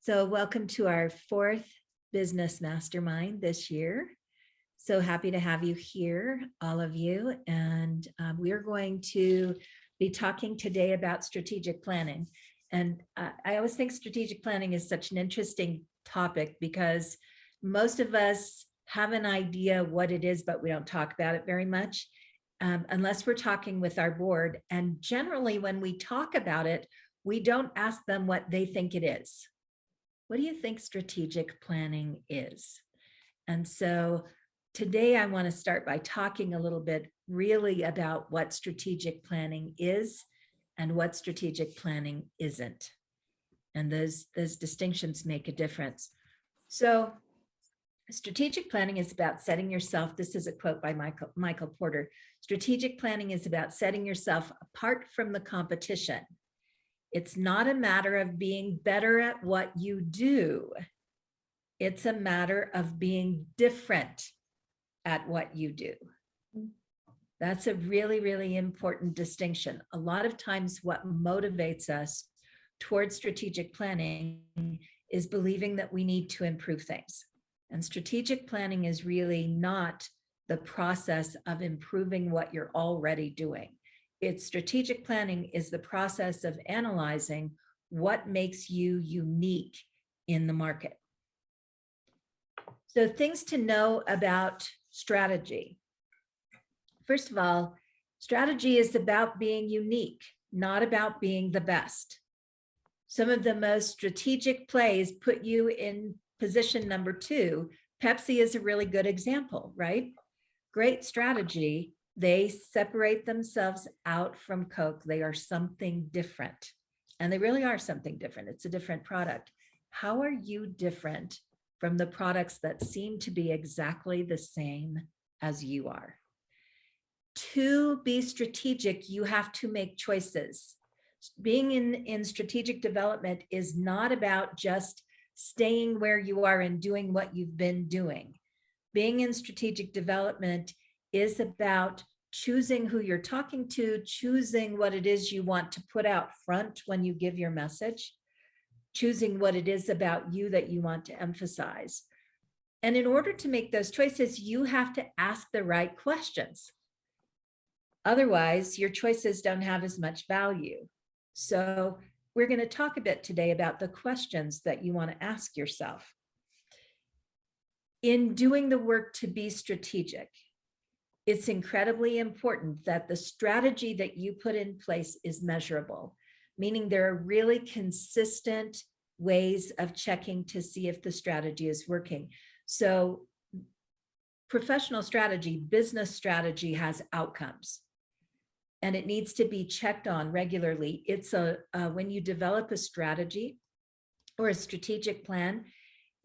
So welcome to our fourth business mastermind this year. So happy to have you here, all of you. And we're going to be talking today about strategic planning. And I always think strategic planning is such an interesting topic because most of us have an idea what it is, but we don't talk about it very much unless we're talking with our board. And generally, when we talk about it, we don't ask them what they think it is. What do you think strategic planning is? And so today I want to start by talking a little bit really about what strategic planning is and what strategic planning isn't. And those distinctions make a difference. So strategic planning is about setting yourself, this is a quote by Michael Porter, strategic planning is about setting yourself apart from the competition. It's not a matter of being better at what you do. It's a matter of being different at what you do. That's a really, really important distinction. A lot of times what motivates us towards strategic planning is believing that we need to improve things. And strategic planning is really not the process of improving what you're already doing. It's strategic planning is the process of analyzing what makes you unique in the market. So things to know about strategy. First of all, strategy is about being unique, not about being the best. Some of the most strategic plays put you in position number 2. Pepsi is a really good example, right? Great strategy. They separate themselves out from Coke. They are something different. And they really are something different. It's a different product. How are you different from the products that seem to be exactly the same as you are? To be strategic, you have to make choices. Being in strategic development is not about just staying where you are and doing what you've been doing. Being in strategic development is about choosing who you're talking to, choosing what it is you want to put out front when you give your message, choosing what it is about you that you want to emphasize. And in order to make those choices, you have to ask the right questions. Otherwise, your choices don't have as much value. So we're going to talk a bit today about the questions that you want to ask yourself. In doing the work to be strategic, it's incredibly important that the strategy that you put in place is measurable, meaning there are really consistent ways of checking to see if the strategy is working. So professional strategy, business strategy has outcomes, and it needs to be checked on regularly. It's when you develop a strategy or a strategic plan,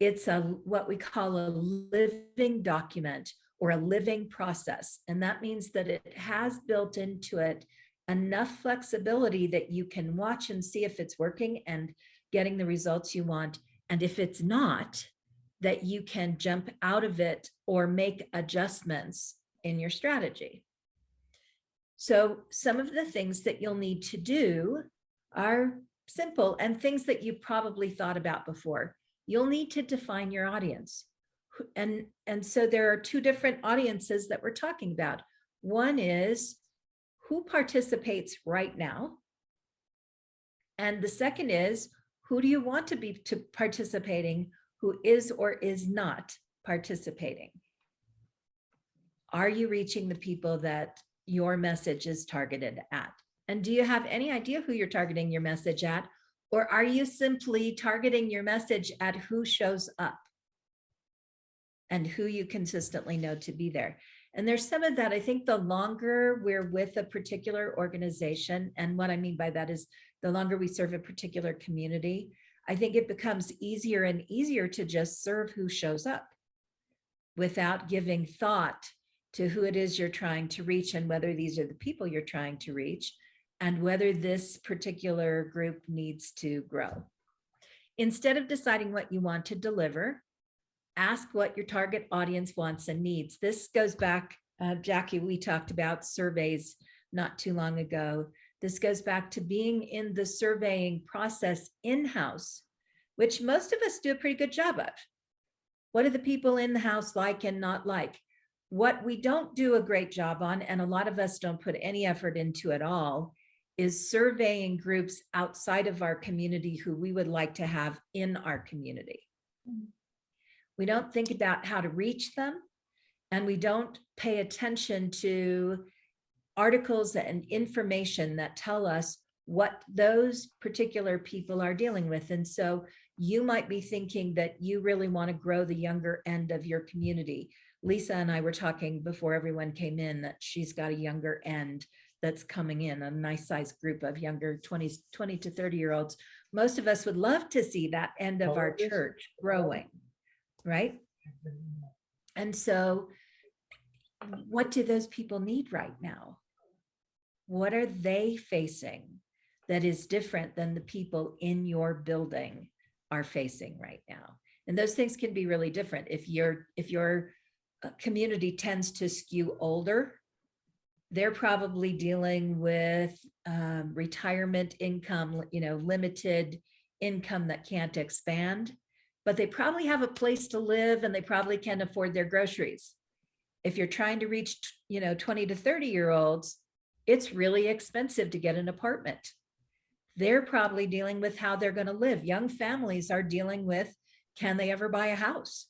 it's what we call a living document or a living process. And that means that it has built into it enough flexibility that you can watch and see if it's working and getting the results you want. And if it's not, that you can jump out of it or make adjustments in your strategy. So some of the things that you'll need to do are simple and things that you've probably thought about before. You'll need to define your audience. And so there are 2 different audiences that we're talking about. One is who participates right now. And the second is who do you want to be participating, who is or is not participating? Are you reaching the people that your message is targeted at? And do you have any idea who you're targeting your message at? Or are you simply targeting your message at who shows up and who you consistently know to be there? And there's some of that. I think the longer we're with a particular organization, and what I mean by that is the longer we serve a particular community, I think it becomes easier and easier to just serve who shows up without giving thought to who it is you're trying to reach and whether these are the people you're trying to reach and whether this particular group needs to grow. Instead of deciding what you want to deliver, ask what your target audience wants and needs. This goes back, Jackie, we talked about surveys not too long ago. This goes back to being in the surveying process in-house which most of us do a pretty good job of. What do the people in the house like and not like? What we don't do a great job on, and a lot of us don't put any effort into at all, is surveying groups outside of our community who we would like to have in our community. We don't think about how to reach them, and we don't pay attention to articles and information that tell us what those particular people are dealing with. And so you might be thinking that you really want to grow the younger end of your community. Lisa and I were talking before everyone came in that she's got a younger end that's coming in, a nice sized group of younger 20 to 30-year-olds. Most of us would love to see that end of our church growing, right? And so what do those people need right now? What are they facing that is different than the people in your building are facing right now? And those things can be really different. If your community tends to skew older, they're probably dealing with retirement income, limited income that can't expand, but they probably have a place to live and they probably can afford their groceries. If you're trying to reach 20 to 30-year-olds, it's really expensive to get an apartment. They're probably dealing with how they're going to live. Young families are dealing with, can they ever buy a house?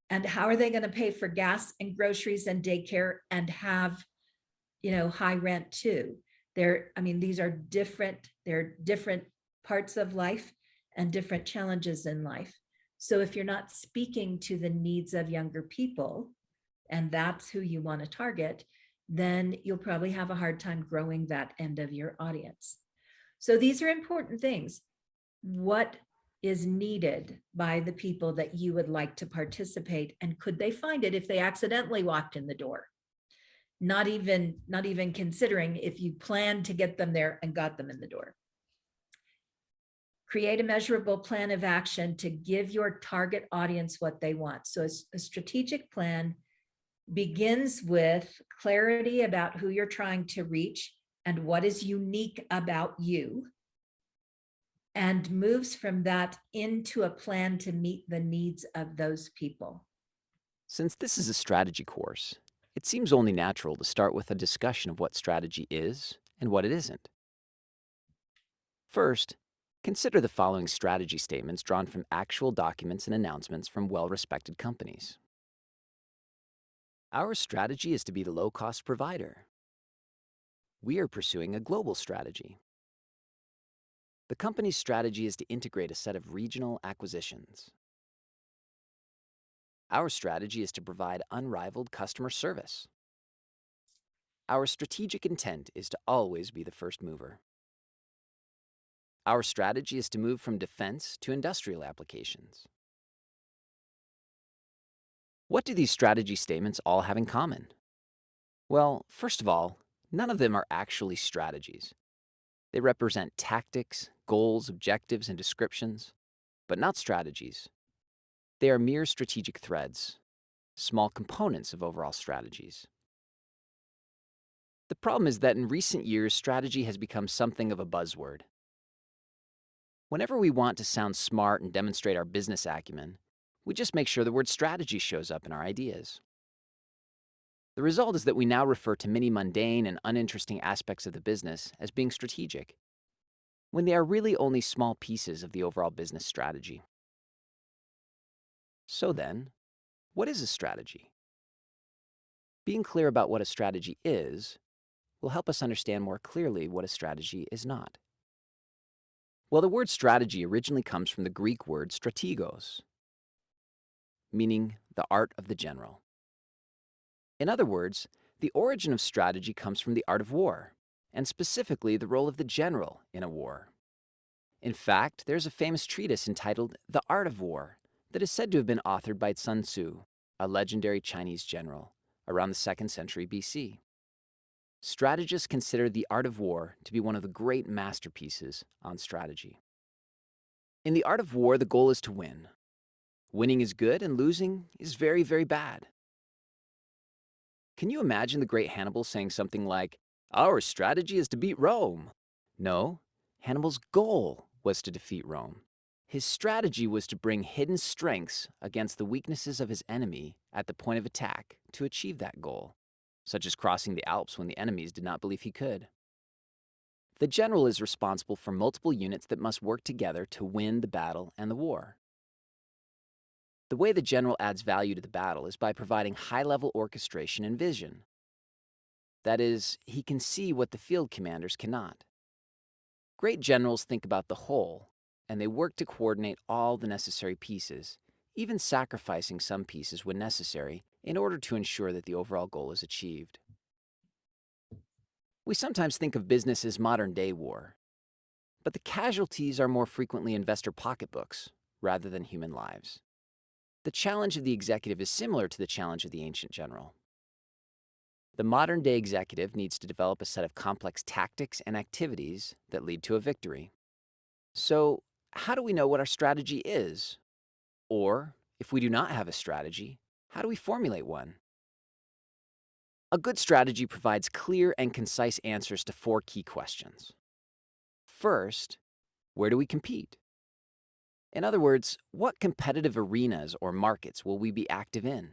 And how are they going to pay for gas and groceries and daycare and have, high rent too? These are different, they're different parts of life and different challenges in life. So if you're not speaking to the needs of younger people, and that's who you want to target, then you'll probably have a hard time growing that end of your audience. So these are important things. What is needed by the people that you would like to participate, and could they find it if they accidentally walked in the door? Not even considering if you planned to get them there and got them in the door. Create a measurable plan of action to give your target audience what they want. So a strategic plan begins with clarity about who you're trying to reach and what is unique about you, and moves from that into a plan to meet the needs of those people. Since this is a strategy course, it seems only natural to start with a discussion of what strategy is and what it isn't. First, consider the following strategy statements drawn from actual documents and announcements from well-respected companies. Our strategy is to be the low-cost provider. We are pursuing a global strategy. The company's strategy is to integrate a set of regional acquisitions. Our strategy is to provide unrivaled customer service. Our strategic intent is to always be the first mover. Our strategy is to move from defense to industrial applications. What do these strategy statements all have in common? Well, first of all, none of them are actually strategies. They represent tactics, goals, objectives, and descriptions, but not strategies. They are mere strategic threads, small components of overall strategies. The problem is that in recent years, strategy has become something of a buzzword. Whenever we want to sound smart and demonstrate our business acumen, we just make sure the word strategy shows up in our ideas. The result is that we now refer to many mundane and uninteresting aspects of the business as being strategic, when they are really only small pieces of the overall business strategy. So then, what is a strategy? Being clear about what a strategy is will help us understand more clearly what a strategy is not. Well, the word strategy originally comes from the Greek word strategos, meaning the art of the general. In other words, the origin of strategy comes from the art of war, and specifically the role of the general in a war. In fact, there's a famous treatise entitled The Art of War that is said to have been authored by Sun Tzu, a legendary Chinese general, around the 2nd century BC. Strategists consider The Art of War to be one of the great masterpieces on strategy. In the art of war, the goal is to win. Winning is good and losing is very, very bad. Can you imagine the great Hannibal saying something like, "Our strategy is to beat Rome"? No, Hannibal's goal was to defeat Rome. His strategy was to bring hidden strengths against the weaknesses of his enemy at the point of attack to achieve that goal, such as crossing the Alps when the enemies did not believe he could. The general is responsible for multiple units that must work together to win the battle and the war. The way the general adds value to the battle is by providing high-level orchestration and vision. That is, he can see what the field commanders cannot. Great generals think about the whole, and they work to coordinate all the necessary pieces, even sacrificing some pieces when necessary in order to ensure that the overall goal is achieved. We sometimes think of business as modern-day war, but the casualties are more frequently investor pocketbooks rather than human lives. The challenge of the executive is similar to the challenge of the ancient general. The modern-day executive needs to develop a set of complex tactics and activities that lead to a victory. So, how do we know what our strategy is? Or, if we do not have a strategy, how do we formulate one? A good strategy provides clear and concise answers to 4 key questions. First, where do we compete? In other words, what competitive arenas or markets will we be active in?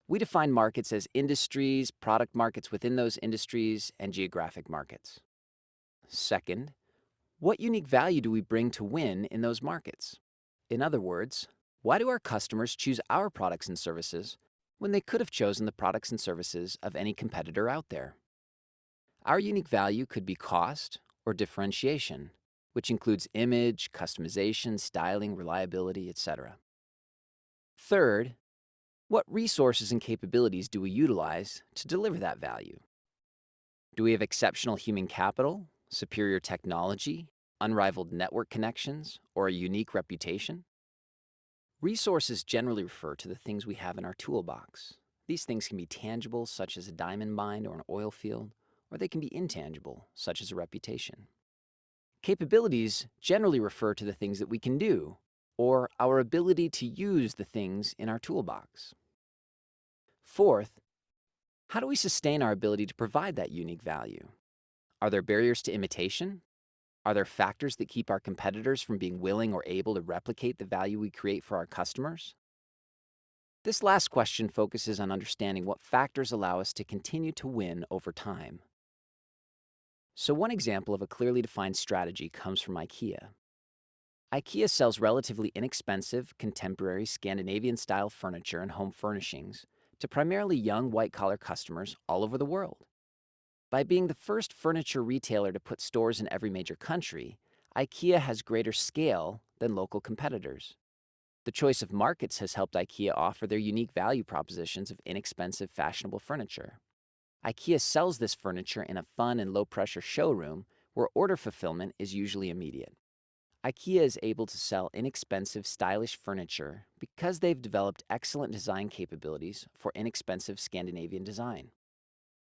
We define markets as industries, product markets within those industries, and geographic markets. Second, what unique value do we bring to win in those markets? In other words, why do our customers choose our products and services when they could have chosen the products and services of any competitor out there? Our unique value could be cost or differentiation, which includes image, customization, styling, reliability, etc. Third, what resources and capabilities do we utilize to deliver that value? Do we have exceptional human capital, superior technology, unrivaled network connections, or a unique reputation? Resources generally refer to the things we have in our toolbox. These things can be tangible, such as a diamond mine or an oil field, or they can be intangible, such as a reputation. Capabilities generally refer to the things that we can do, or our ability to use the things in our toolbox. Fourth, how do we sustain our ability to provide that unique value? Are there barriers to imitation? Are there factors that keep our competitors from being willing or able to replicate the value we create for our customers? This last question focuses on understanding what factors allow us to continue to win over time. So one example of a clearly defined strategy comes from IKEA. IKEA sells relatively inexpensive, contemporary Scandinavian-style furniture and home furnishings to primarily young white-collar customers all over the world. By being the first furniture retailer to put stores in every major country, IKEA has greater scale than local competitors. The choice of markets has helped IKEA offer their unique value propositions of inexpensive, fashionable furniture. IKEA sells this furniture in a fun and low-pressure showroom where order fulfillment is usually immediate. IKEA is able to sell inexpensive, stylish furniture because they've developed excellent design capabilities for inexpensive Scandinavian design.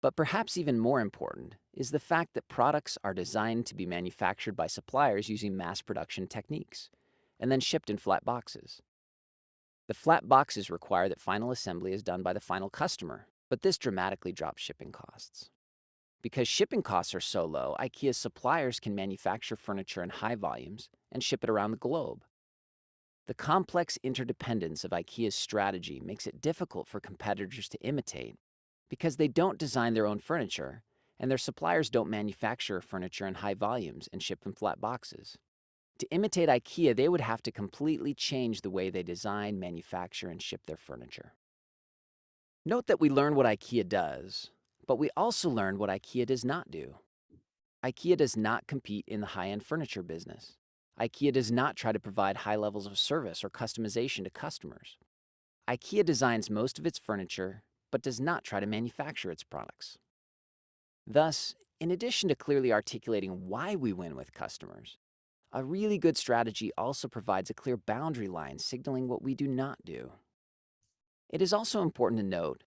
But perhaps even more important is the fact that products are designed to be manufactured by suppliers using mass production techniques and then shipped in flat boxes. The flat boxes require that final assembly is done by the final customer, but this dramatically drops shipping costs. Because shipping costs are so low, IKEA's suppliers can manufacture furniture in high volumes and ship it around the globe. The complex interdependence of IKEA's strategy makes it difficult for competitors to imitate because they don't design their own furniture and their suppliers don't manufacture furniture in high volumes and ship in flat boxes. To imitate IKEA, they would have to completely change the way they design, manufacture, and ship their furniture. Note that we learn what IKEA does, but we also learned what IKEA does not do. IKEA does not compete in the high-end furniture business. IKEA does not try to provide high levels of service or customization to customers. IKEA designs most of its furniture, but does not try to manufacture its products. Thus, in addition to clearly articulating why we win with customers, a really good strategy also provides a clear boundary line signaling what we do not do. It is also important to note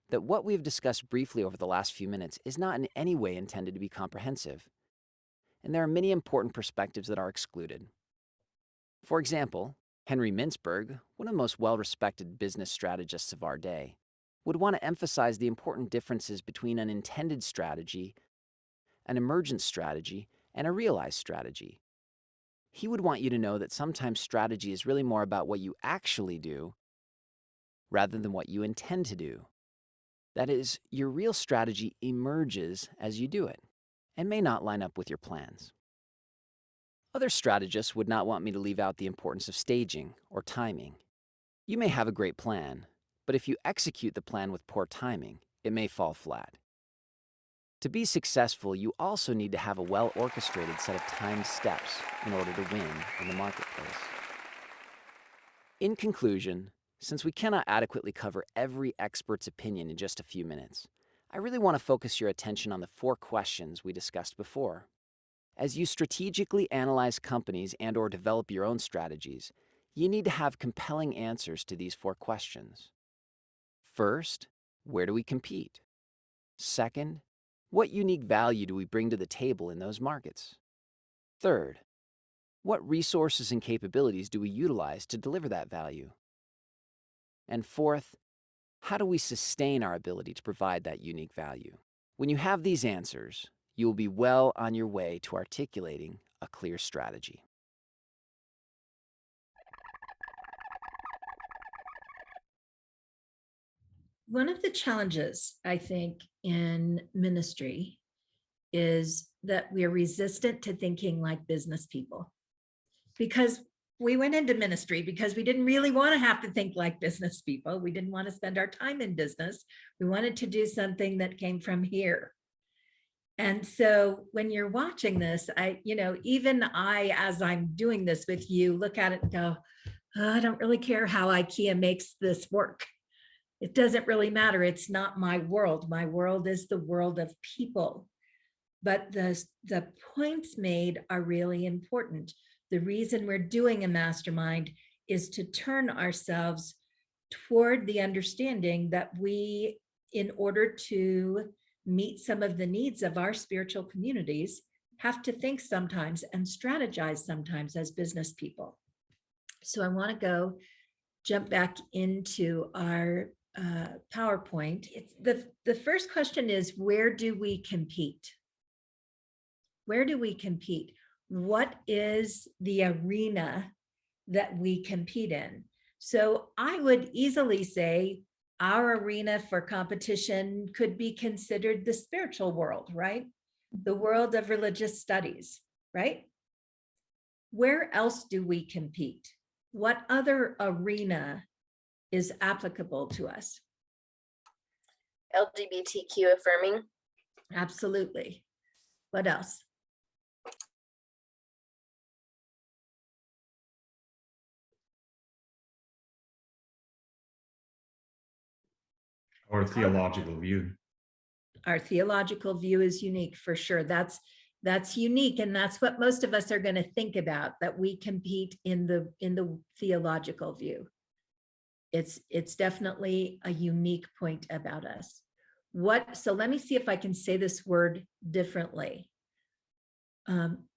that what we have discussed briefly over the last few minutes is not in any way intended to be comprehensive, and there are many important perspectives that are excluded. For example, Henry Mintzberg, one of the most well-respected business strategists of our day, would want to emphasize the important differences between an intended strategy, an emergent strategy, and a realized strategy. He would want you to know that sometimes strategy is really more about what you actually do rather than what you intend to do. That is, your real strategy emerges as you do it and may not line up with your plans. Other strategists would not want me to leave out the importance of staging or timing. You may have a great plan, but if you execute the plan with poor timing, it may fall flat. To be successful, you also need to have a well-orchestrated set of timed steps in order to win in the marketplace. In conclusion, since we cannot adequately cover every expert's opinion in just a few minutes, I really want to focus your attention on the 4 questions we discussed before. As you strategically analyze companies and/or develop your own strategies, you need to have compelling answers to these 4 questions. First, where do we compete? Second, what unique value do we bring to the table in those markets? Third, what resources and capabilities do we utilize to deliver that value? And fourth, how do we sustain our ability to provide that unique value? When you have these answers, you will be well on your way to articulating a clear strategy. One of the challenges, I think, in ministry is that we are resistant to thinking like business people, because we went into ministry because we didn't really want to have to think like business people. We didn't want to spend our time in business. We wanted to do something that came from here. And so when you're watching this, even I, as I'm doing this with you, look at it and go, "Oh, I don't really care how IKEA makes this work. It doesn't really matter. It's not my world. My world is the world of people." But the points made are really important. The reason we're doing a mastermind is to turn ourselves toward the understanding that we, in order to meet some of the needs of our spiritual communities, have to think sometimes and strategize sometimes as business people. So I want to jump back into our PowerPoint. The first question is, where do we compete? Where do we compete? What is the arena that we compete in? So I would easily say our arena for competition could be considered the spiritual world, right? The world of religious studies, right? Where else do we compete? What other arena is applicable to us? LGBTQ affirming. Absolutely. What else? Or theological view. Our theological view is unique for sure. That's unique, and that's what most of us are going to think about, that we compete in the theological view. It's definitely a unique point about us. So let me see if I can say this word differently.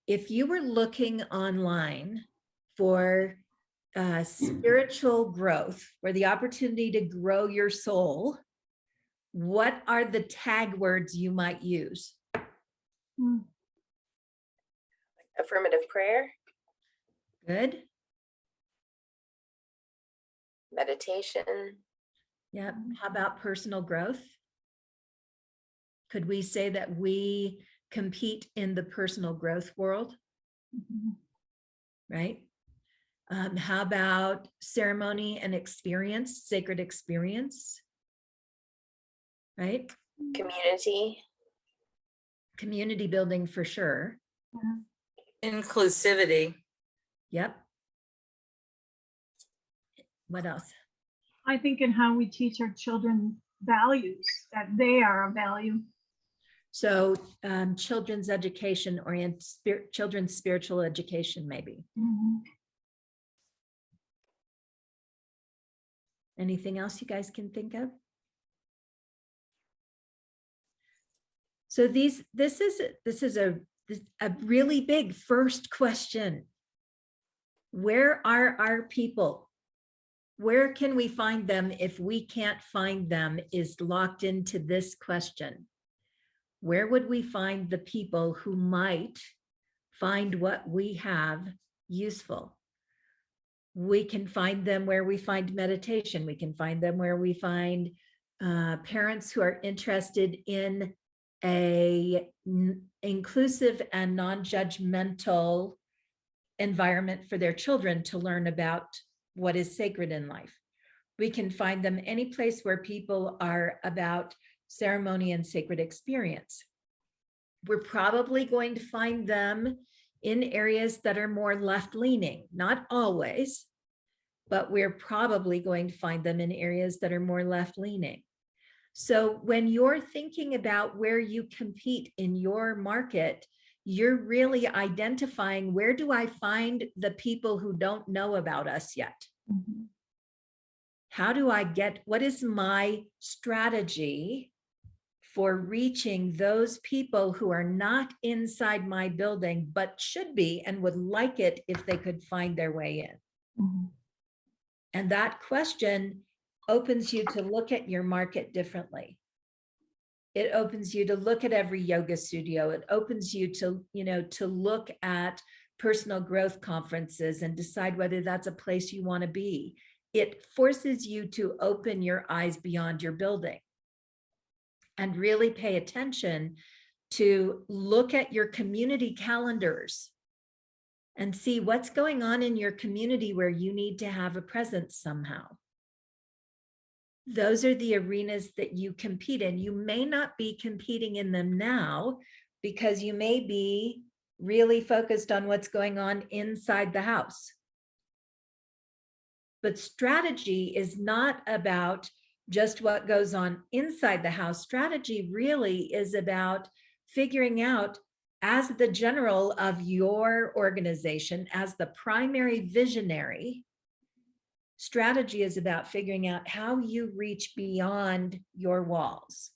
If you were looking online for spiritual growth, for the opportunity to grow your soul, what are the tag words you might use? Affirmative prayer. Good. Meditation. Yeah. How about personal growth? Could we say that we compete in the personal growth world? Right. How about ceremony and experience, sacred experience? Right. Community building for sure. Inclusivity. Yep. What else? I think in how we teach our children values, that they are a value. So children's education children's spiritual education, maybe. Anything else you guys can think of? So this is a really big first question. Where are our people? Where can we find them if we can't find them is locked into this question. Where would we find the people who might find what we have useful. We can find them where we find meditation. We can find them where we find parents who are interested in a inclusive and non-judgmental environment for their children to learn about what is sacred in life. We can find them any place where people are about ceremony and sacred experience. We're probably going to find them in areas that are more left-leaning, not always, but we're probably going to find them in areas that are more left-leaning. So when you're thinking about where you compete in your market, you're really identifying, where do I find the people who don't know about us yet? Mhm. How do I get, what is my strategy for reaching those people who are not inside my building, but should be and would like it if they could find their way in? Mhm. And that question opens you to look at your market differently. It opens you to look at every yoga studio. It opens you to, to look at personal growth conferences and decide whether that's a place you want to be. It forces you to open your eyes beyond your building and really pay attention to look at your community calendars and see what's going on in your community where you need to have a presence somehow. Those are the arenas that you compete in. You may not be competing in them now because you may be really focused on what's going on inside the house. But strategy is not about just what goes on inside the house. Strategy really is about figuring out, as the general of your organization, as the primary visionary, strategy is about figuring out how you reach beyond your walls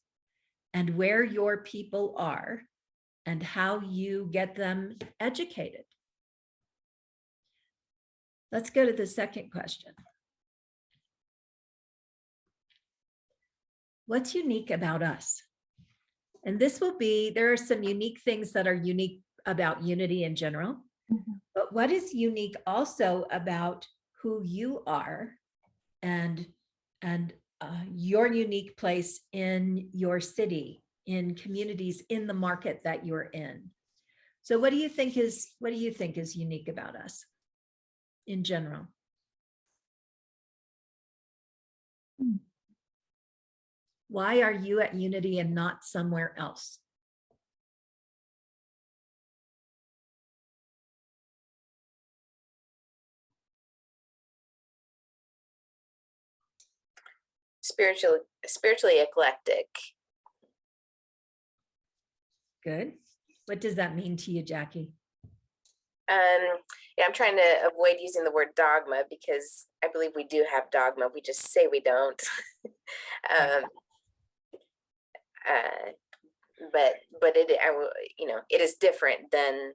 and where your people are and how you get them educated. Let's go to the second question. What's unique about us? And this will be, there are some unique things that are unique about Unity in general, but what is unique also about who you are and your unique place in your city, in communities, in the market that you're in. So what do you think is unique about us in general? Why are you at Unity and not somewhere else? Spiritually eclectic. Good. What does that mean to you, Jackie? Yeah, I'm trying to avoid using the word dogma because I believe we do have dogma. We just say we don't. But it is different than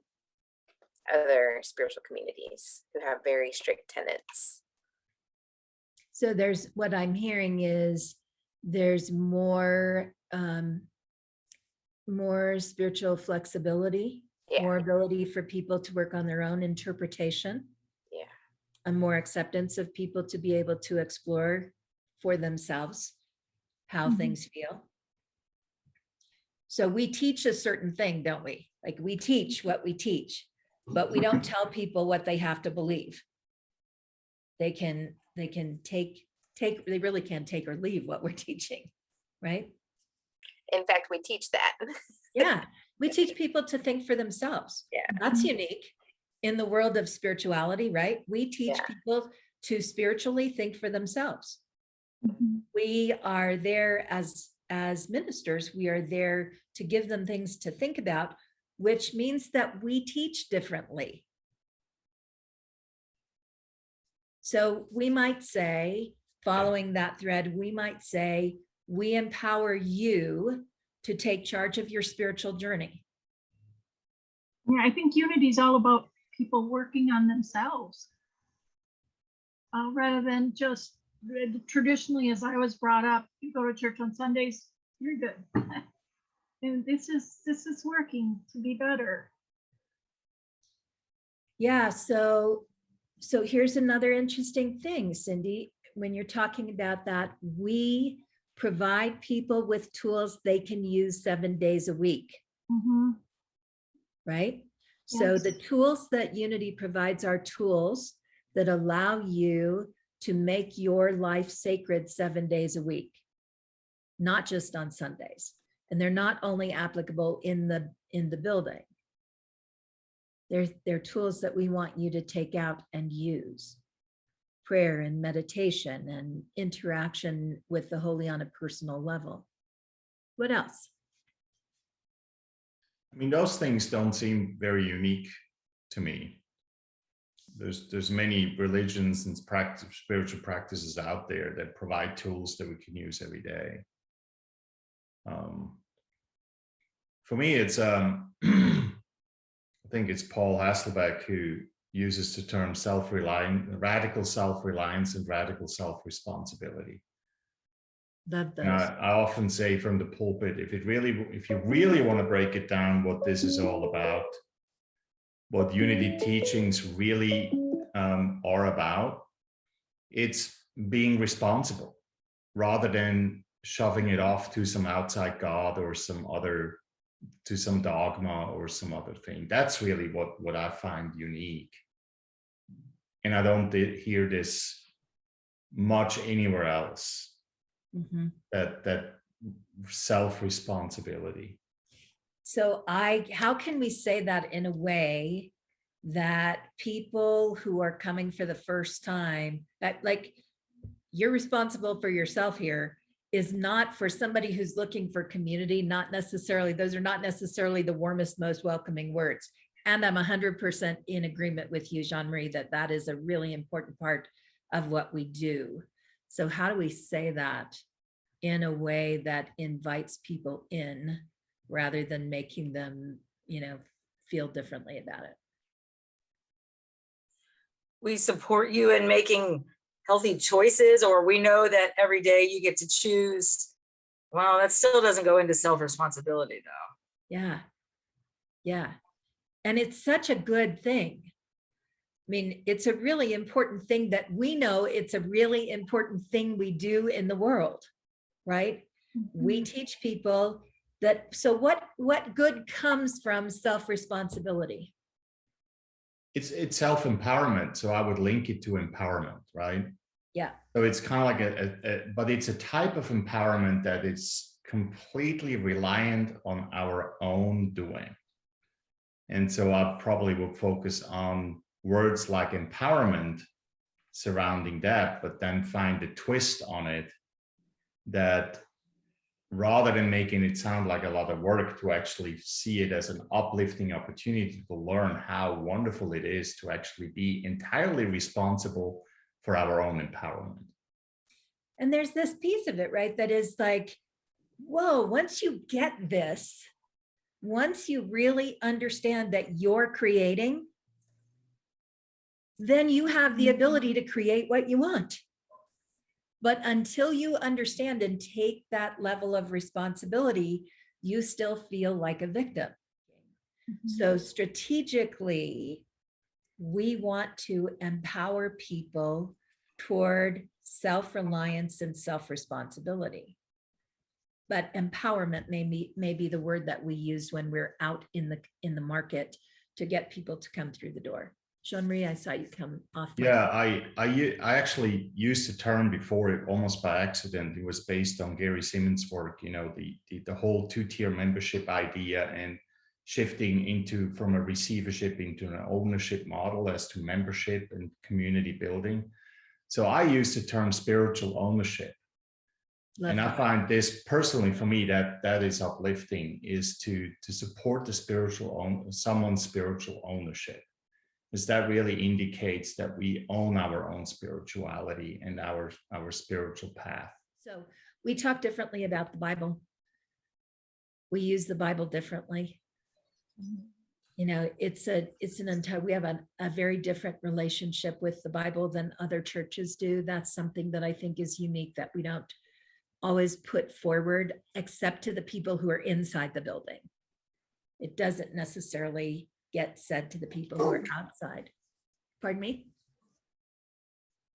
other spiritual communities who have very strict tenets. So there's, what I'm hearing is there's more spiritual flexibility, Yeah. more ability for people to work on their own interpretation. Yeah. And more acceptance of people to be able to explore for themselves how things feel. So we teach a certain thing, don't we? Like, we teach what we teach, but we don't tell people what they have to believe. They really can take or leave what we're teaching, right? In fact, we teach that. Yeah, we teach people to think for themselves. Yeah. That's unique in the world of spirituality, right? We teach people to spiritually think for themselves. We are there as ministers, we are there to give them things to think about, which means that we teach differently. So we might say, following that thread, we might say, we empower you to take charge of your spiritual journey. Yeah, I think Unity is all about people working on themselves rather than just traditionally, as I was brought up, you go to church on Sundays, you're good. And this is working to be better. Yeah, so here's another interesting thing, Cindy. When you're talking about that, we provide people with tools they can use 7 days a week, Mhm. right? So Yes. the tools that Unity provides are tools that allow you to make your life sacred 7 days a week, not just on Sundays. And they're not only applicable in the building. They're tools that we want you to take out and use. Prayer and meditation and interaction with the Holy on a personal level. What else? I mean, those things don't seem very unique to me. There's many religions and spiritual practices out there that provide tools that we can use every day. For me, it's I think it's Paul Hasselbeck who uses the term radical self-reliance and radical self-responsibility. Love those. And I often say from the pulpit, if you really want to break it down, what this is all about, what Unity teachings really are about, it's being responsible rather than shoving it off to some outside God or to some dogma or some other thing. That's really what I find unique. And I don't hear this much anywhere else. Mm-hmm. That self-responsibility. So how can we say that in a way that people who are coming for the first time, that like you're responsible for yourself here, is not for somebody who's looking for community, those are not necessarily the warmest, most welcoming words. And I'm 100% in agreement with you, Jean-Marie, that is a really important part of what we do. So how do we say that in a way that invites people in rather than making them, feel differently about it? We support you in making healthy choices, or we know that every day you get to choose. Well, that still doesn't go into self-responsibility though. Yeah. Yeah. And it's such a good thing. I mean, it's a really important thing that we know it's a really important thing we do in the world, right? Mm-hmm. We teach people that, so what good comes from self-responsibility? It's self-empowerment. So I would link it to empowerment, right? Yeah. So it's kind of like but it's a type of empowerment that is completely reliant on our own doing. And so I probably will focus on words like empowerment surrounding that, but then find a twist on it that rather than making it sound like a lot of work, to actually see it as an uplifting opportunity to learn how wonderful it is to actually be entirely responsible for our own empowerment. And there's this piece of it, right? That is like, whoa, once you get this, once you really understand that you're creating, then you have the ability to create what you want. But until you understand and take that level of responsibility, you still feel like a victim. Mm-hmm. So strategically, we want to empower people toward self-reliance and self-responsibility. But empowerment may be the word that we use when we're out in the market to get people to come through the door. Jean-Marie, I saw you come off. Yeah, I actually used the term before, almost by accident. It was based on Gary Simmons' work, the whole two-tier membership idea and shifting from a receivership into an ownership model as to membership and community building. So I use the term spiritual ownership. And I find this personally, for me, that is uplifting, is to support someone's spiritual ownership. Because that really indicates that we own our own spirituality and our spiritual path. So we talk differently about the Bible. We use the Bible differently. We have a very different relationship with the Bible than other churches do. That's something that I think is unique, that we don't always put forward, except to the people who are inside the building. It doesn't necessarily gets said to the people who are outside. Pardon me?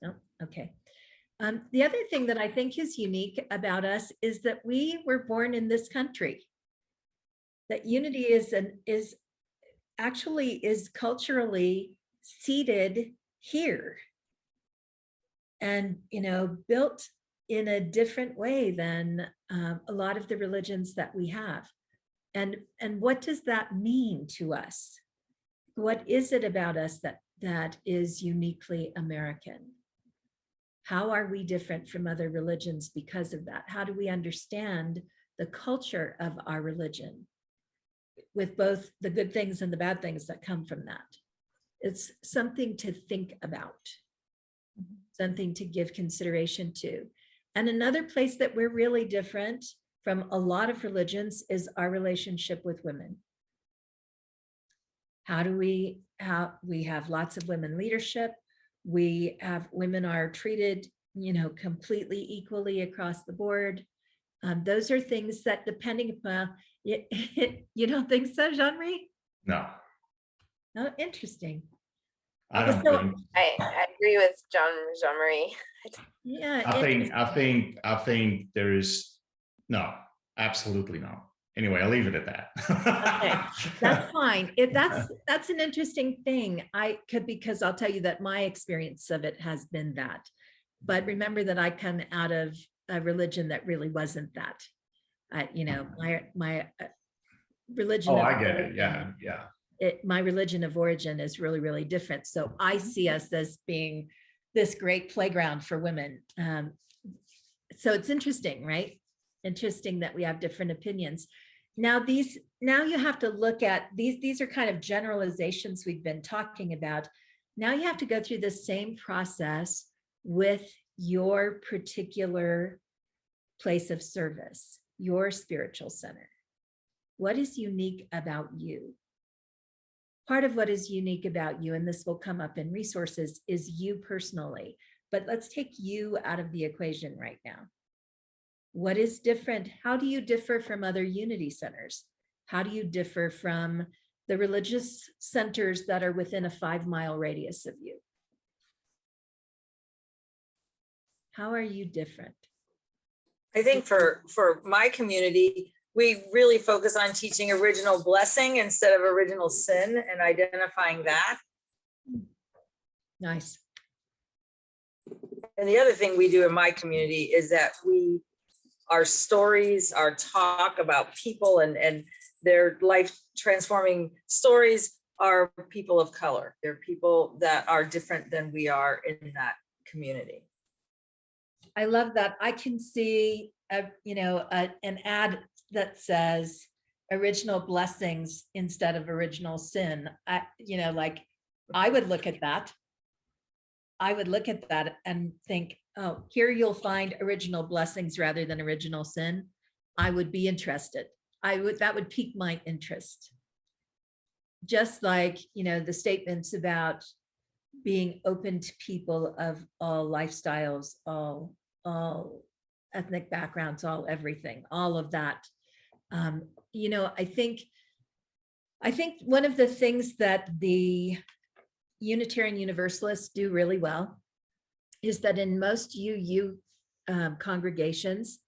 No, okay. The other thing that I think is unique about us is that we were born in this country. That unity is culturally seated here, and built in a different way than a lot of the religions that we have. And what does that mean to us? What is it about us that is uniquely American? How are we different from other religions because of that? How do we understand the culture of our religion with both the good things and the bad things that come from that? It's something to think about, something to give consideration to. And another place that we're really different from a lot of religions is our relationship with women. We have lots of women leadership. We have women are treated, completely equally across the board. Those are things that, depending upon, you don't think so, Jean-Marie? No, Oh, interesting. I Okay, don't so- think. I agree with Jean-Marie. Yeah. I think there is no, absolutely no. Anyway, I'll leave it at that. Okay, that's fine. That's an interesting thing. Because I'll tell you that my experience of it has been that. But remember that I come out of a religion that really wasn't that. My religion. Oh, of I get it. origin- Yeah. My religion of origin is really, really different. So I see us as being this great playground for women. So it's interesting, right? Interesting that we have different opinions. Now you have to look at these are kind of generalizations we've been talking about. Now you have to go through the same process with your particular place of service, your spiritual center. What is unique about you? Part of what is unique about you, and this will come up in resources, is you personally. But let's take you out of the equation right now. What is different? How do you differ from other unity centers? How do you differ from the religious centers that are within a 5-mile radius of you? How are you different? I think for my community, we really focus on teaching original blessing instead of original sin and identifying that. Nice. And the other thing we do in my community is that our stories, our talk about people and their life transforming stories are people of color. They're people that are different than we are in that community. I love that. I can see an ad that says original blessings instead of original sin. I would look at that. I would look at that and think, oh, here you'll find original blessings rather than original sin. I would be interested. That would pique my interest. Just like, the statements about being open to people of all lifestyles, all ethnic backgrounds, all everything, all of that. I think one of the things that the Unitarian Universalists do really well is that in most UU congregations,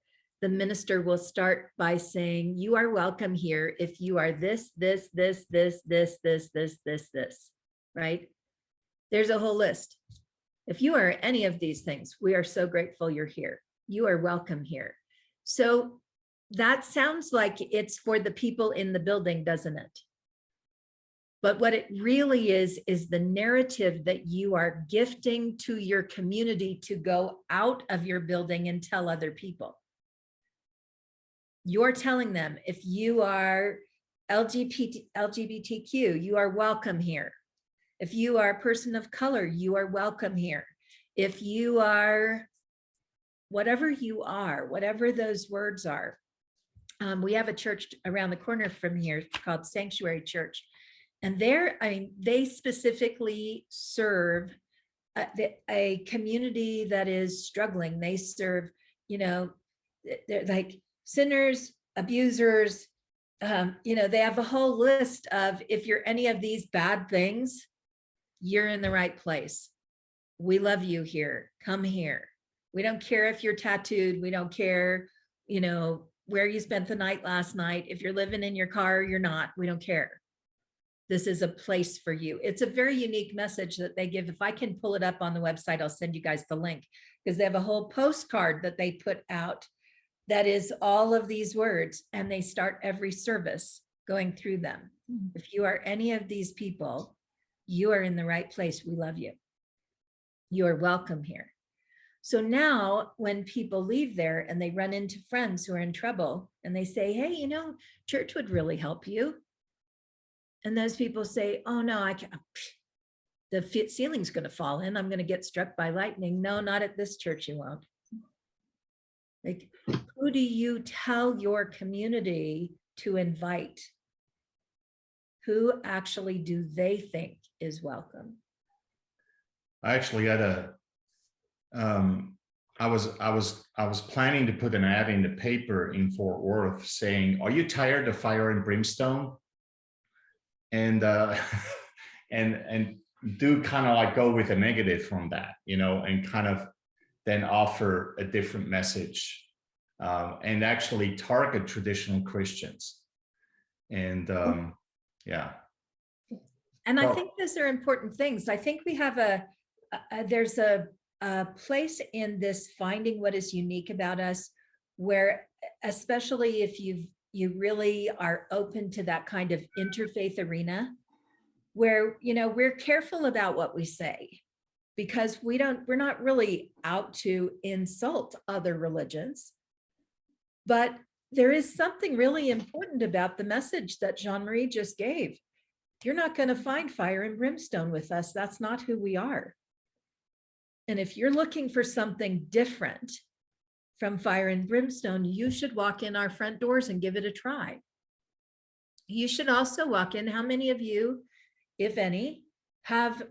the minister will start by saying, you are welcome here if you are this, right? There's a whole list. If you are any of these things, we are so grateful you're here. You are welcome here. So that sounds like it's for the people in the building, doesn't it? But what it really is the narrative that you are gifting to your community to go out of your building and tell other people. You're telling them, if you are LGBTQ, you are welcome here. If you are a person of color, you are welcome here. If you are whatever you are, whatever those words are. We have a church around the corner from here called Sanctuary Church. And they specifically serve a community that is struggling. They serve, they're like sinners, abusers, They have a whole list of, if you're any of these bad things, you're in the right place. We love you here. Come here. We don't care if you're tattooed. We don't care, where you spent the night last night. If you're living in your car, you're not. We don't care. This is a place for you. It's a very unique message that they give. If I can pull it up on the website, I'll send you guys the link, because they have a whole postcard that they put out that is all of these words, and they start every service going through them. If you are any of these people, you are in the right place. We love you. You are welcome here. So now when people leave there and they run into friends who are in trouble and they say, hey, church would really help you. And those people say, oh no, I can't. The ceiling's going to fall in. I'm going to get struck by lightning. No, not at this church, you won't. Like, who do you tell your community to invite? Who actually do they think is welcome? I actually had I was planning to put an ad in the paper in Fort Worth saying, are you tired of fire and brimstone? And and do kind of like go with a negative from that, and kind of then offer a different message, and actually target traditional Christians. And yeah. And I think those are important things. I think we have there's a place in this finding what is unique about us, where especially if you really are open to that kind of interfaith arena, where we're careful about what we say, because we're not really out to insult other religions, but there is something really important about the message that Jean-Marie just gave. You're not going to find fire and brimstone with us. That's not who we are. And if you're looking for something different from fire and brimstone, you should walk in our front doors and give it a try. You should also walk in. How many of you, if any, have,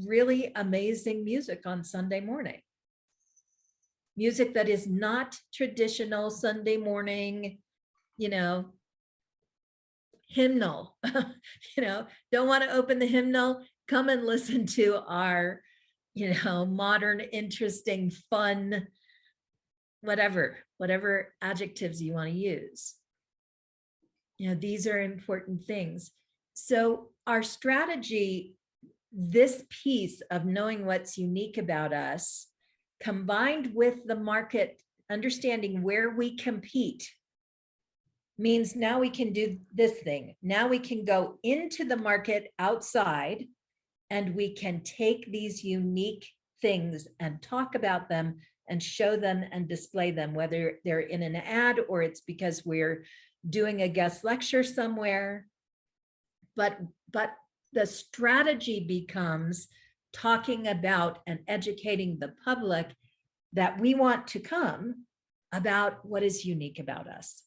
really amazing music on Sunday morning? Music that is not traditional Sunday morning, hymnal. Don't want to open the hymnal? Come and listen to our, modern, interesting, fun, whatever adjectives you want to use. These are important things. So our strategy, this piece of knowing what's unique about us, combined with the market, understanding where we compete, means now we can do this thing. Now we can go into the market outside, and we can take these unique things and talk about them and show them and display them, whether they're in an ad or it's because we're doing a guest lecture somewhere. But the strategy becomes talking about and educating the public that we want to come about what is unique about us.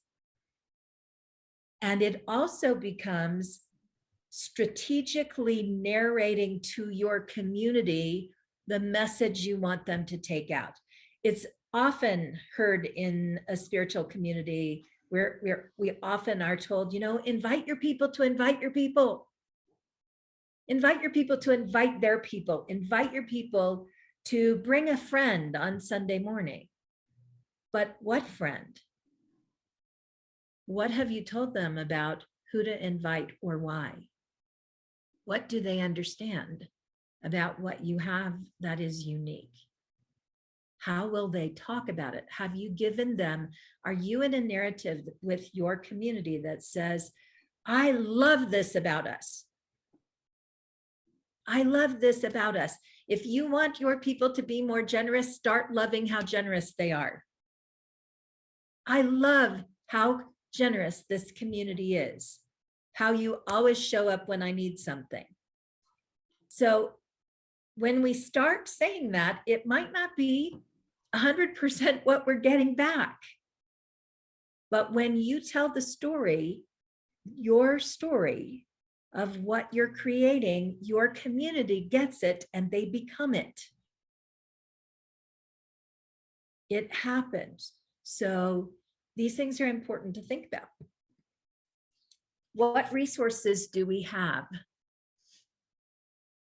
And it also becomes strategically narrating to your community the message you want them to take out. It's often heard in a spiritual community where we often are told, invite your people to invite your people. Invite your people to invite their people. Invite your people to bring a friend on Sunday morning. But what friend? What have you told them about who to invite or why? What do they understand about what you have that is unique? How will they talk about it? Have you given them, are you in a narrative with your community that says, I love this about us. I love this about us. If you want your people to be more generous, start loving how generous they are. I love how generous this community is, how you always show up when I need something. So when we start saying that, it might not be 100% what we're getting back. But when you tell the story, your story of what you're creating, your community gets it and they become it. It happens. So these things are important to think about. what resources do we have?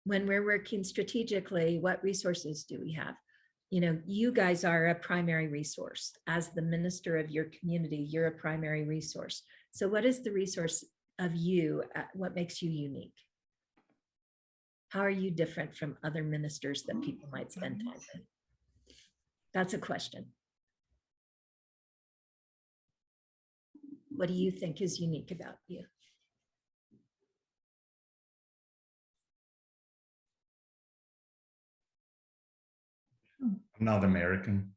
When we're working strategically, what resources do we have? You know, you guys are a primary resource. As the minister of your community, you're a primary resource. So what is the resource of you? What makes you unique? How are you different from other ministers that people might spend time with? That's a question. What do you think is unique about you? I'm not American.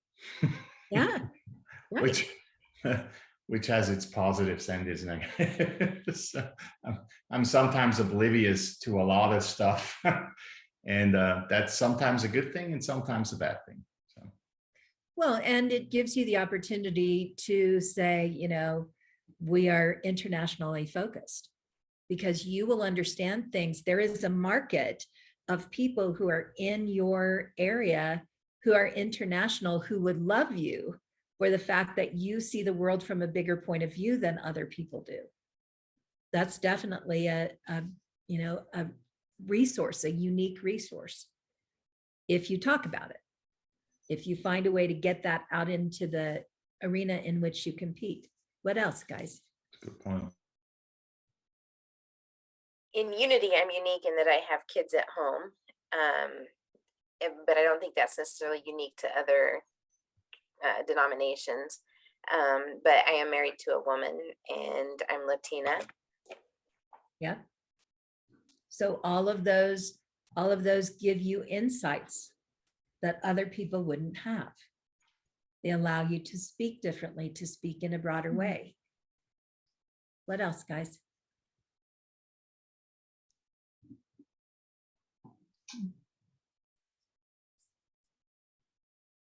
Yeah, right. which has its positives and its negatives. So I'm sometimes oblivious to a lot of stuff, and that's sometimes a good thing and sometimes a bad thing. So. Well, and it gives you the opportunity to say, you know, we are internationally focused, because you will understand things. There is a market of people who are in your area who are international, who would love you for the fact that you see the world from a bigger point of view than other people do. That's definitely a resource, a unique resource, if you talk about it, if you find a way to get that out into the arena in which you compete. What else, guys? Good point. In Unity, I'm unique in that I have kids at home, but I don't think that's necessarily unique to other denominations. But I am married to a woman and I'm Latina. Yeah. So all of those give you insights that other people wouldn't have. They allow you to speak differently, to speak in a broader way. What else, guys?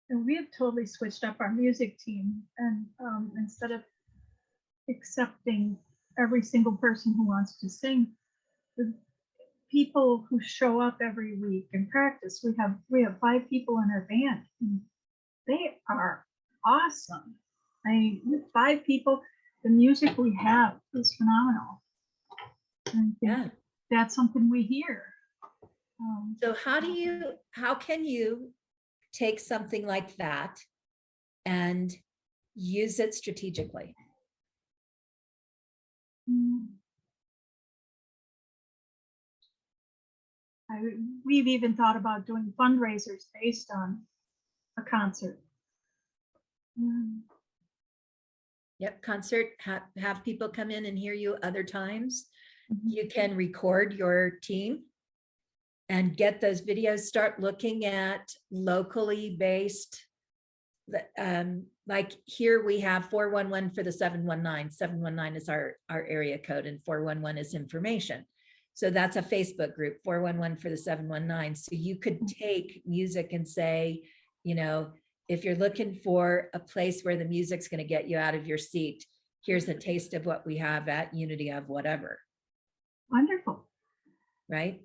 And we have totally switched up our music team, and instead of accepting every single person who wants to sing, the people who show up every week and practice, we have 5 people in our band, and they are awesome. I mean, with 5 people, the music we have is phenomenal. And I think that's something we hear. So how can you take something like that and use it strategically? We've even thought about doing fundraisers based on a concert. Yep, concert, have people come in and hear you other times. You can record your team and get those videos, start looking at locally based, like here we have 411 for the 719. 719 is our area code, and 411 is information. So that's a Facebook group, 411 for the 719. So you could take music and say, you know, if you're looking for a place where the music's going to get you out of your seat, here's a taste of what we have at Unity of whatever. Wonderful. Right?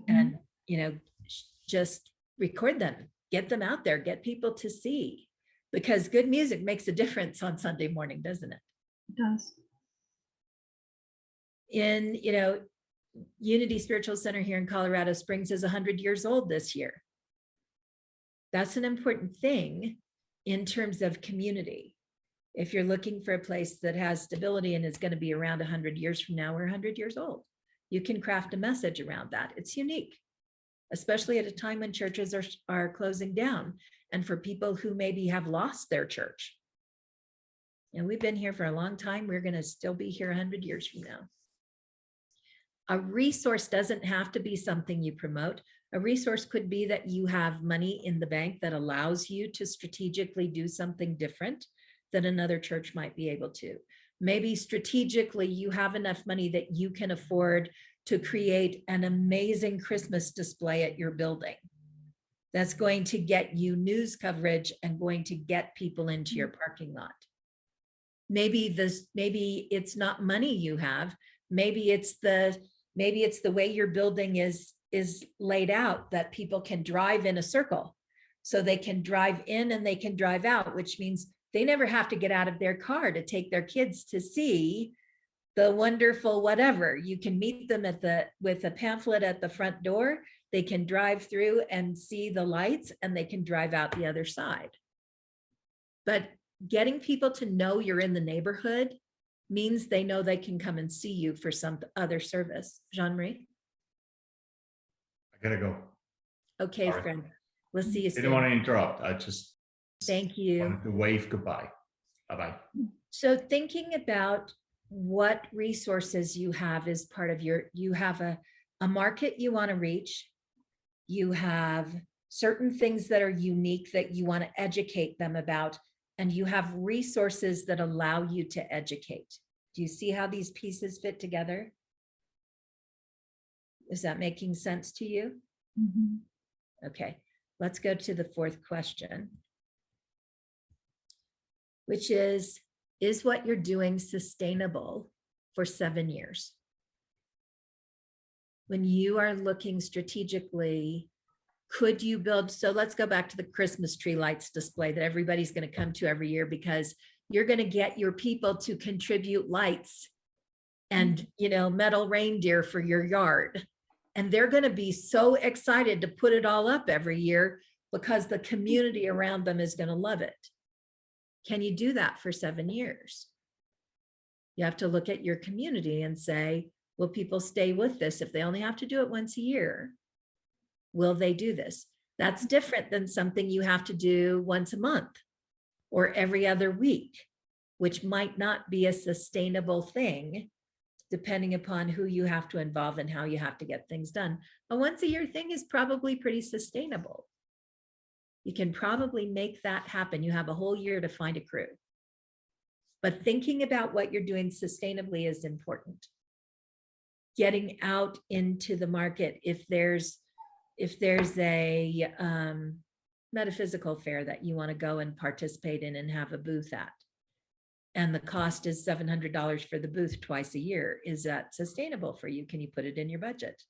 And, you know, just record them, get them out there, get people to see, because good music makes a difference on Sunday morning, doesn't it? It does. In, you know, Unity Spiritual Center here in Colorado Springs is 100 years old this year. That's an important thing in terms of community. If you're looking for a place that has stability and is going to be around 100 years from now, we're 100 years old. You can craft a message around that. It's unique, especially at a time when churches are closing down, and for people who maybe have lost their church. And we've been here for a long time. We're going to still be here 100 years from now. A resource doesn't have to be something you promote. A resource could be that you have money in the bank that allows you to strategically do something different that another church might be able to. Maybe strategically you have enough money that you can afford to create an amazing Christmas display at your building that's going to get you news coverage and going to get people into your parking lot. Maybe it's not money you have. Maybe it's the way your building is laid out, that people can drive in a circle. So they can drive in and they can drive out, which means they never have to get out of their car to take their kids to see the wonderful whatever. You can meet them with a pamphlet at the front door. They can drive through and see the lights, and they can drive out the other side. But getting people to know you're in the neighborhood means they know they can come and see you for some other service. Jean-Marie? I gotta go. Okay, Sorry. friend. We'll see you Didn't want soon. to interrupt. I just Thank you. wanted to wave goodbye. Bye-bye. So thinking about what resources you have is part of you have a market you want to reach. You have certain things that are unique that you want to educate them about, and you have resources that allow you to educate. Do you see how these pieces fit together? Is that making sense to you? Mhm. Okay, let's go to the fourth question, which is what you're doing sustainable for 7 years? When you are looking strategically, could you build, so let's go back to the Christmas tree lights display that everybody's going to come to every year, because you're going to get your people to contribute lights and, you know, metal reindeer for your yard. And they're going to be so excited to put it all up every year because the community around them is going to love it. Can you do that for 7 years? You have to look at your community and say, will people stay with this if they only have to do it once a year? Will they do this? That's different than something you have to do once a month or every other week, which might not be a sustainable thing, depending upon who you have to involve and how you have to get things done. A once a year thing is probably pretty sustainable. You can probably make that happen. You have a whole year to find a crew. But thinking about what you're doing sustainably is important. Getting out into the market, if there's a metaphysical fair that you want to go and participate in and have a booth at, and the cost is $700 for the booth twice a year, is that sustainable for you? Can you put it in your budget?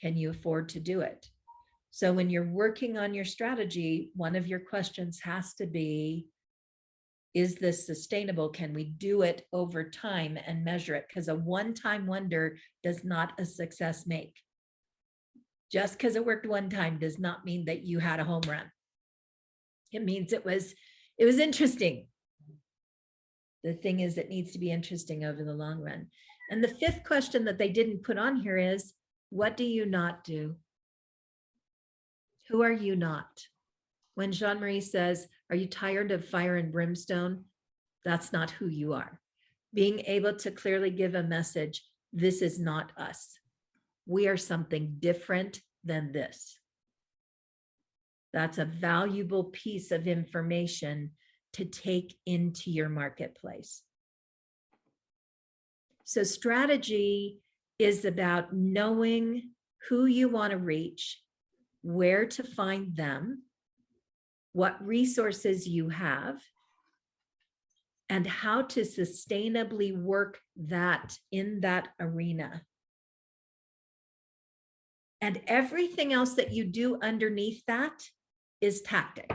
Can you afford to do it? So when you're working on your strategy, one of your questions has to be, is this sustainable? Can we do it over time and measure it? Because a one-time wonder does not a success make. Just because it worked one time does not mean that you had a home run. It means it was interesting. The thing is, it needs to be interesting over the long run. And the fifth question that they didn't put on here is, what do you not do? Who are you not? When Jean-Marie says, are you tired of fire and brimstone? That's not who you are. Being able to clearly give a message, this is not us. We are something different than this. That's a valuable piece of information to take into your marketplace. So strategy is about knowing who you want to reach, where to find them, what resources you have, and how to sustainably work that in that arena. And everything else that you do underneath that is tactic.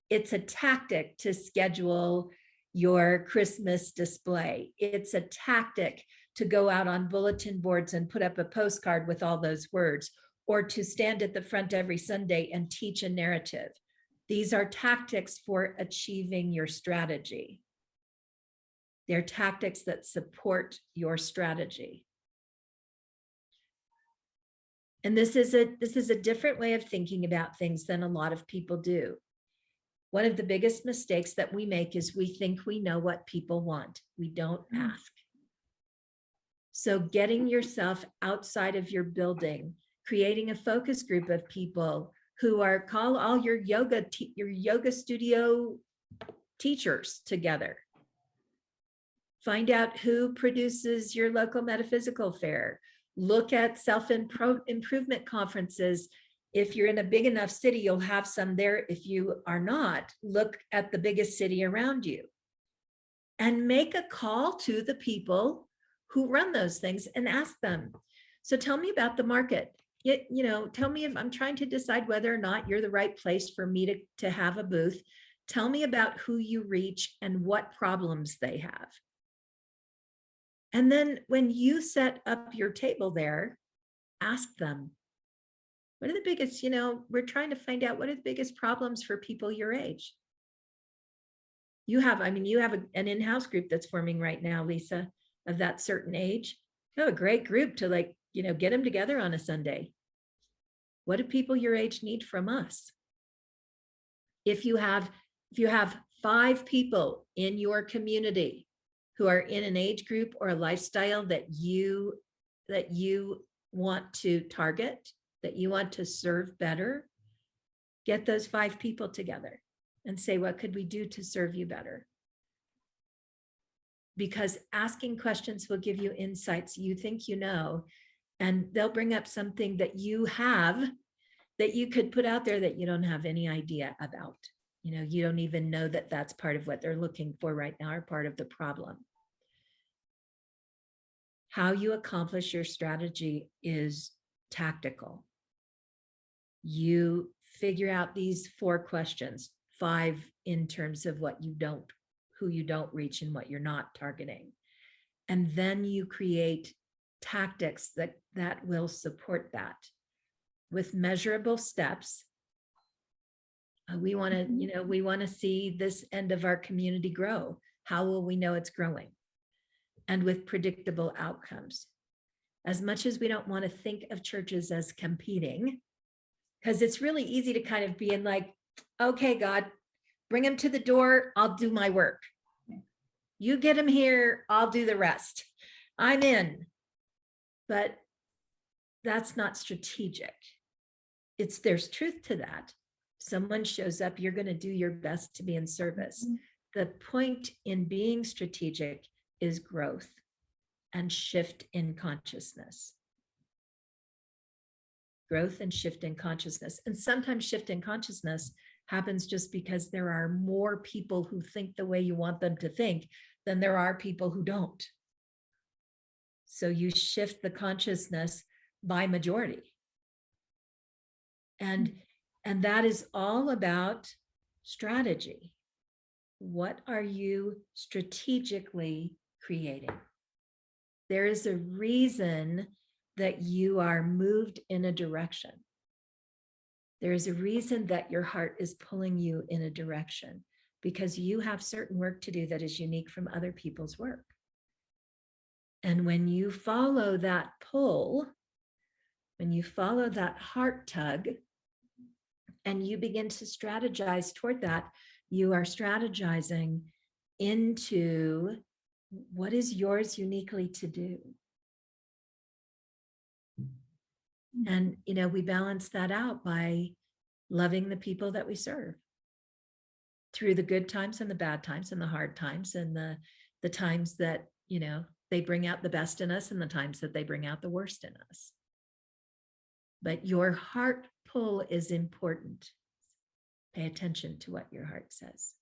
It's a tactic to schedule your Christmas display. It's a tactic to go out on bulletin boards and put up a postcard with all those words, or to stand at the front every Sunday and teach a narrative. These are tactics for achieving your strategy. They're tactics that support your strategy. And this is a different way of thinking about things than a lot of people do. One of the biggest mistakes that we make is we think we know what people want. We don't ask. So getting yourself outside of your building, creating a focus group of people who are, call all your yoga studio teachers together. Find out who produces your local metaphysical fair. Look at self-improvement conferences. If you're in a big enough city, you'll have some there. If you are not, look at the biggest city around you and make a call to the people who run those things and ask them. So tell me about the market. Tell me if I'm trying to decide whether or not you're the right place for me to have a booth. Tell me about who you reach and what problems they have. And then when you set up your table there, ask them, what are the biggest, we're trying to find out what are the biggest problems for people your age. You have an in-house group that's forming right now, Lisa, of that certain age. You have a great group to get them together on a Sunday. What do people your age need from us? If you have 5 people in your community who are in an age group or a lifestyle that you want to target, that you want to serve better, get those 5 people together and say, what could we do to serve you better? Because asking questions will give you insights you think you know, and they'll bring up something that you have that you could put out there that you don't have any idea about. You don't even know that that's part of what they're looking for right now, or part of the problem. How you accomplish your strategy is tactical. You figure out these 4 questions, 5 in terms of who you don't reach and what you're not targeting. And then you create tactics that will support that with measurable steps. We want to see this end of our community grow. How will we know it's growing? And with predictable outcomes. As much as we don't want to think of churches as competing, because it's really easy to kind of be in like, okay, God, bring them to the door. I'll do my work. You get them here. I'll do the rest. I'm in. But that's not strategic. There's truth to that. Someone shows up, you're going to do your best to be in service. Mm-hmm. The point in being strategic is growth and shift in consciousness. Growth and shift in consciousness. And sometimes shift in consciousness happens just because there are more people who think the way you want them to think than there are people who don't. So you shift the consciousness by majority. And that is all about strategy. What are you strategically creating? There is a reason that you are moved in a direction. There is a reason that your heart is pulling you in a direction, because you have certain work to do that is unique from other people's work. And when you follow that pull, when you follow that heart tug, and you begin to strategize toward that, you are strategizing into what is yours uniquely to do. And, we balance that out by loving the people that we serve through the good times and the bad times and the hard times and the times that, they bring out the best in us and the times that they bring out the worst in us. But your heart pull is important. Pay attention to what your heart says.